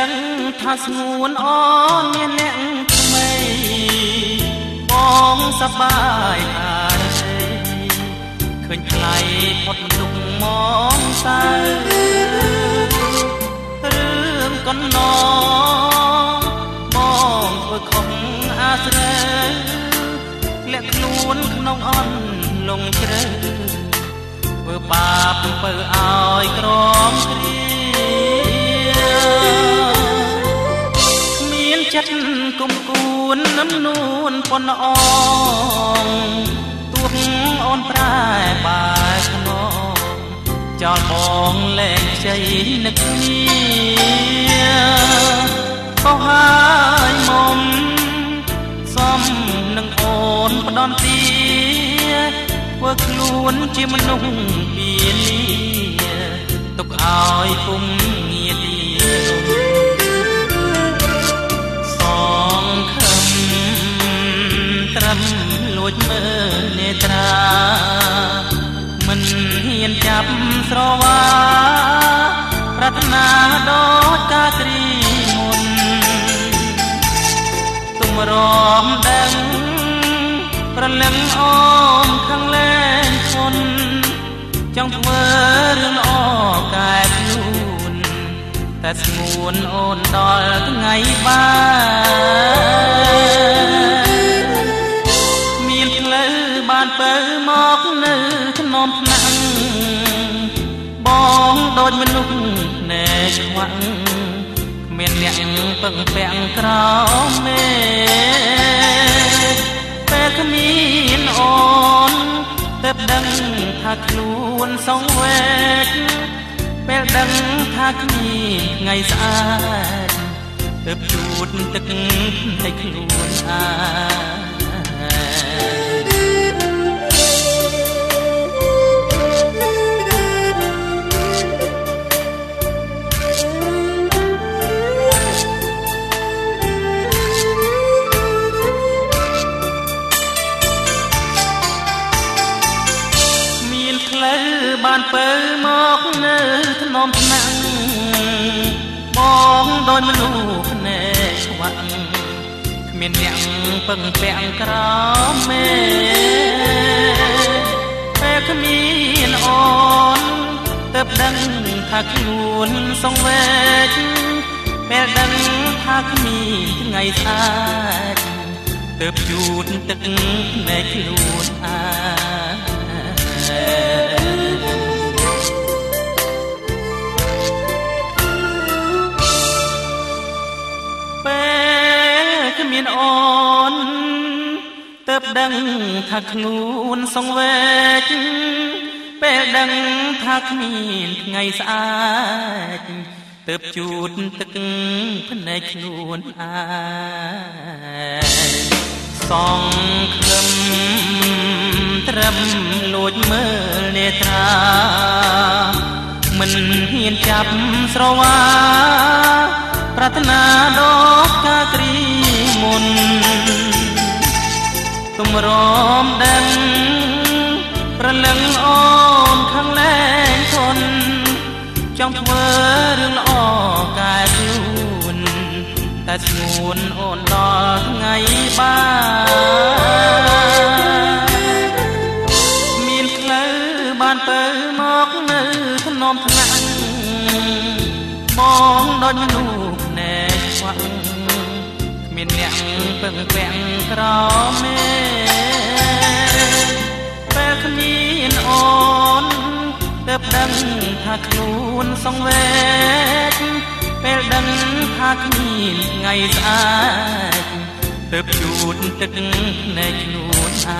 ដឹងថាស្ងួនអូនមានអ្នកថ្មីបងសប្បាយហើយឃើញថ្លៃផុតទុកមកសៅរឿងកណ្ណងបងធ្វើខុសអាស្រូវលាក់ខ្លួនក្នុងអន់លងជ្រៅធ្វើបាបអំពើឲ្យក្រំគ្រាមានចិត្តគុំគួននឹមនួនប៉ុនអងទួងអូនប្រែបែកខ្នងចោលបងលែងជ័យនឹកគ្នាក៏ហើយមុំសំនឹងអូនផ្ដន់ទាធ្វើខ្លួនជាមនុស្សពៀនីទុកឲ្យពុំងារទីសងខឹមត្រឹមលួចមើលនេត្រាមិនហ៊ានចាប់ស្រវាប្រាថ្នាដូចការគ្រីមុនទុំរំដឹងប្រលឹងអូនខាងលែងធនចង់ធ្វើរឿងល្អកែខ្លួនតែស្ងួនអូនដល់ថ្ងៃបានមានផ្លូវបានបើមកនៅក្នុងថ្នាក់បងដូចមនុស្សណែឆ្វាក់គ្មានអ្នកពឹងពាក់ក្រោមមេពេលគ្មានអូនតែដឹងថាខ្លួនសងវេកពេលដឹងថាគ្មានថ្ងៃស្អាតទៅជួតទឹកឲ្យខ្លួនអាបានបើមកនៅថ្នមថ្នាក់បងដោយមនុស្សភ្នែកឆ្វាក់គ្មានអ្នកពឹងពាក់ក្រោមមេពេលគ្មានអូនទៅដឹងថាខ្លួនសងវេកពេលដឹងថាគ្មានថ្ងៃស្អាតទៅជូតទឹកនៃខ្លួនអាមានអូនទៅដឹងថាខ្លួនសងវេកពេលដឹងថាគ្មានថ្ងៃស្អាតទៅជូតទឹកភ្នែកខ្លួនអាសងខឹមត្រឹមលួចមើលនេត្រាមិនហ៊ានចាប់ស្រវាប្រាថ្នាដូចការគ្រីមុនទុំរំដឹងប្រលឹងអូនខាងលែងធនចង់ធ្វើរឿងល្អកែខ្លួនតែស្ងួនអូនដល់ថ្ងៃបានមានផ្លូវបានបើមកនៅថ្នមថ្នាក់បងដូចមនុស្សណែឆ្វាក់មានអ្នកពឹងពាក់ក្រោមមេពេលគ្មានអូនទៅដឹងថាខ្លួនសងវេកពេលដឹងថាគ្មានថ្ងៃស្អាតទៅជូតទឹកនៃខ្លួនអា